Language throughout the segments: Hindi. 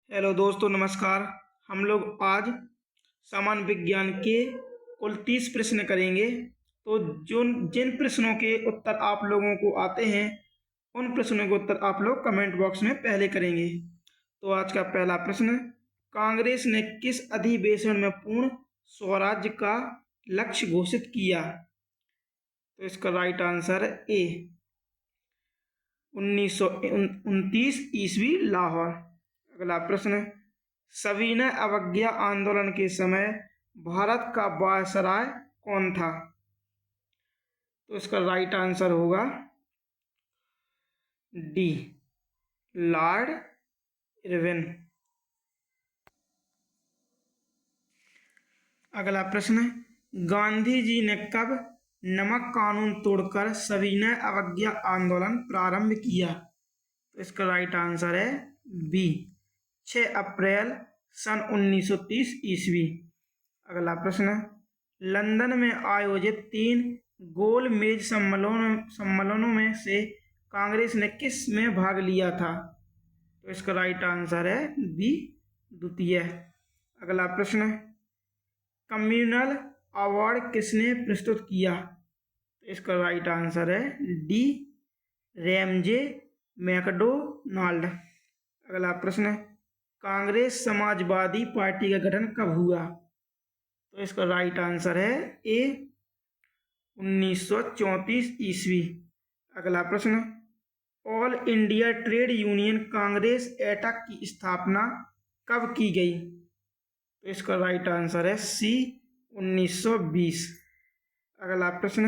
हेलो दोस्तों, नमस्कार। हम लोग आज सामान्य विज्ञान के कुल 30 प्रश्न करेंगे। तो जो जिन प्रश्नों के उत्तर आप लोगों को आते हैं उन प्रश्नों के उत्तर आप लोग कमेंट बॉक्स में पहले करेंगे। तो आज का पहला प्रश्न, कांग्रेस ने किस अधिवेशन में पूर्ण स्वराज्य का लक्ष्य घोषित किया? तो इसका राइट आंसर है ए, 1929 ईस्वी लाहौर। अगला प्रश्न, सविनय अवज्ञा आंदोलन के समय भारत का वायसराय कौन था? तो इसका राइट आंसर होगा डी, लॉर्ड इरविन। अगला प्रश्न, गांधी जी ने कब नमक कानून तोड़कर सविनय अवज्ञा आंदोलन प्रारंभ किया? तो इसका राइट आंसर है बी, 6 अप्रैल सन 1930 ईस्वी। अगला प्रश्न, लंदन में आयोजित 3 गोल मेज सम्मेलनों में से कांग्रेस ने किस में भाग लिया था? तो इसका राइट आंसर है बी, द्वितीय। अगला प्रश्न, कम्युनल अवार्ड किसने प्रस्तुत किया? तो इसका राइट आंसर है डी, रैमजे मैकडोनाल्ड। अगला प्रश्न, कांग्रेस समाजवादी पार्टी का गठन कब हुआ? तो इसका राइट आंसर है ए, 1934 ईस्वी। अगला प्रश्न, all India trade union Congress AITUC की स्थापना कब की गई? तो इसका राइट आंसर है सी, 1920। अगला प्रश्न,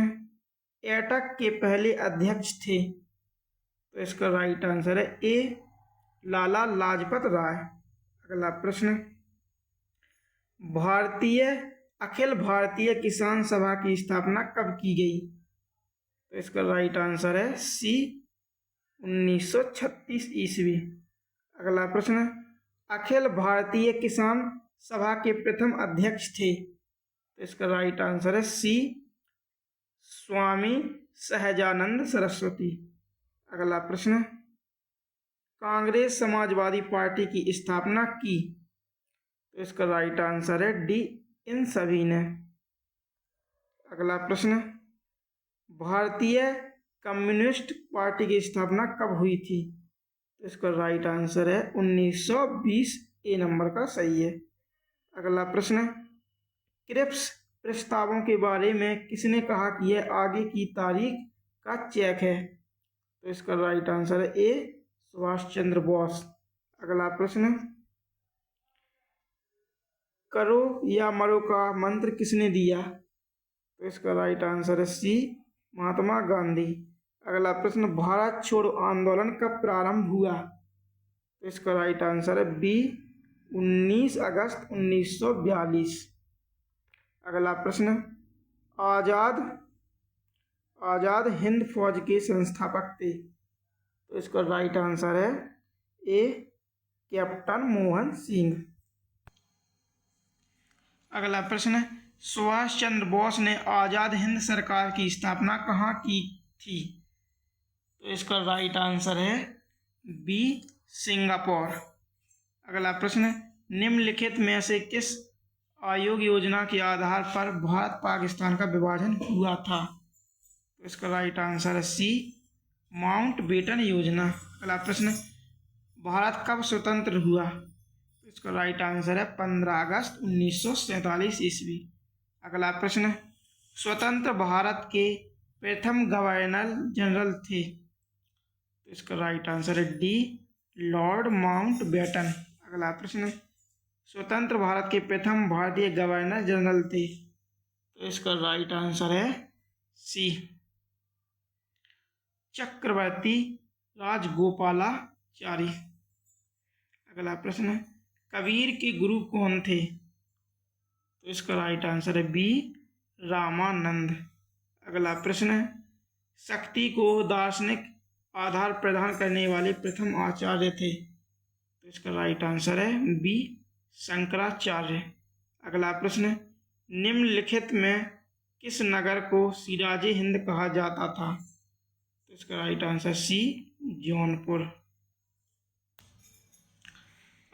एटक के पहले अध्यक्ष थे? तो इसका राइट आंसर है ए, लाला लाजपत राय। अगला प्रश्न, अखिल भारतीय किसान सभा की स्थापना कब की गई? तो इसका राइट आंसर है सी, 1936 ईस्वी। अगला प्रश्न, अखिल भारतीय किसान सभा के प्रथम अध्यक्ष थे? तो इसका राइट आंसर है सी, स्वामी सहजानंद सरस्वती। अगला प्रश्न, कांग्रेस समाजवादी पार्टी की स्थापना की? तो इसका राइट आंसर है डी, इन सभी ने। अगला प्रश्न, भारतीय कम्युनिस्ट पार्टी की स्थापना कब हुई थी? तो इसका राइट आंसर है 1920, ए नंबर का सही है। अगला प्रश्न, क्रिप्स प्रस्तावों के बारे में किसने कहा कि यह आगे की तारीख का चेक है? तो इसका राइट आंसर है ए, सुभाष चंद्र बोस। अगला प्रश्न, करो या मरो का मंत्र किसने दिया? तो इसका राइट आंसर है सी, महात्मा गांधी। अगला प्रश्न, भारत छोड़ो आंदोलन कब प्रारंभ हुआ? तो इसका राइट आंसर है बी, 19 अगस्त 1942। अगला प्रश्न, आजाद हिंद फौज के संस्थापक थे? तो इसका राइट आंसर है ए, कैप्टन मोहन सिंह। अगला प्रश्न, सुभाष चंद्र बोस ने आजाद हिंद सरकार की स्थापना कहाँ की थी? तो इसका राइट आंसर है बी, सिंगापुर। अगला प्रश्न, निम्नलिखित में से किस आयोग योजना के आधार पर भारत पाकिस्तान का विभाजन हुआ था? तो इसका राइट आंसर है सी, माउंटबेटन योजना। अगला प्रश्न, भारत कब स्वतंत्र हुआ? तो इसका राइट आंसर है 15 अगस्त 1947 ईस्वी। अगला प्रश्न, स्वतंत्र भारत के प्रथम गवर्नर जनरल थे? तो इसका राइट आंसर है डी, लॉर्ड माउंटबेटन। अगला प्रश्न, स्वतंत्र भारत के प्रथम भारतीय गवर्नर जनरल थे? तो इसका राइट आंसर है सी, चक्रवर्ती राजगोपालाचारी। अगला प्रश्न, कबीर के गुरु कौन थे? तो इसका राइट आंसर है बी, रामानंद। अगला प्रश्न, शक्ति को दार्शनिक आधार प्रदान करने वाले प्रथम आचार्य थे? तो इसका राइट आंसर है बी, शंकराचार्य। अगला प्रश्न, निम्नलिखित में किस नगर को सिराजे हिंद कहा जाता था? तो इसका राइट आंसर सी, जौनपुर।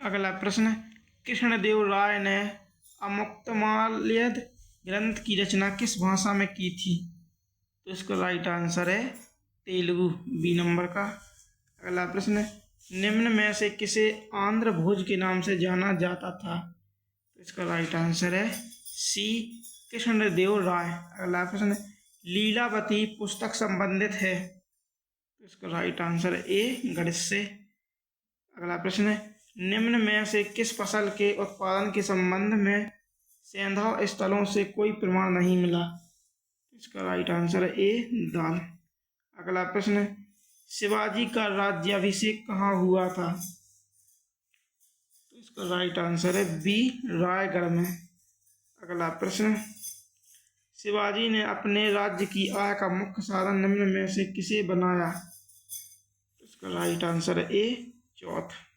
अगला प्रश्न, कृष्णदेव राय ने अमुक्तमाल्यद ग्रंथ की रचना किस भाषा में की थी? तो इसका राइट आंसर है तेलुगु, बी नंबर का। अगला प्रश्न, निम्न में से किसे आंध्र भोज के नाम से जाना जाता था? तो इसका राइट आंसर है सी, कृष्णदेव राय। अगला प्रश्न, लीलावती पुस्तक संबंधित है? तो इसका राइट आंसर है ए, गणित से। अगला प्रश्न, निम्न में से किस फसल के उत्पादन के संबंध में सैंधव स्थलों से कोई प्रमाण नहीं मिला? इसका राइट आंसर है ए, दाल। अगला प्रश्न, शिवाजी का राज्याभिषेक कहाँ हुआ था? तो इसका राइट आंसर है बी, रायगढ़ में। अगला प्रश्न, शिवाजी ने अपने राज्य की आय का मुख्य साधन निम्न में से किसे बनाया? तो इसका राइट आंसर है ए, चौथ।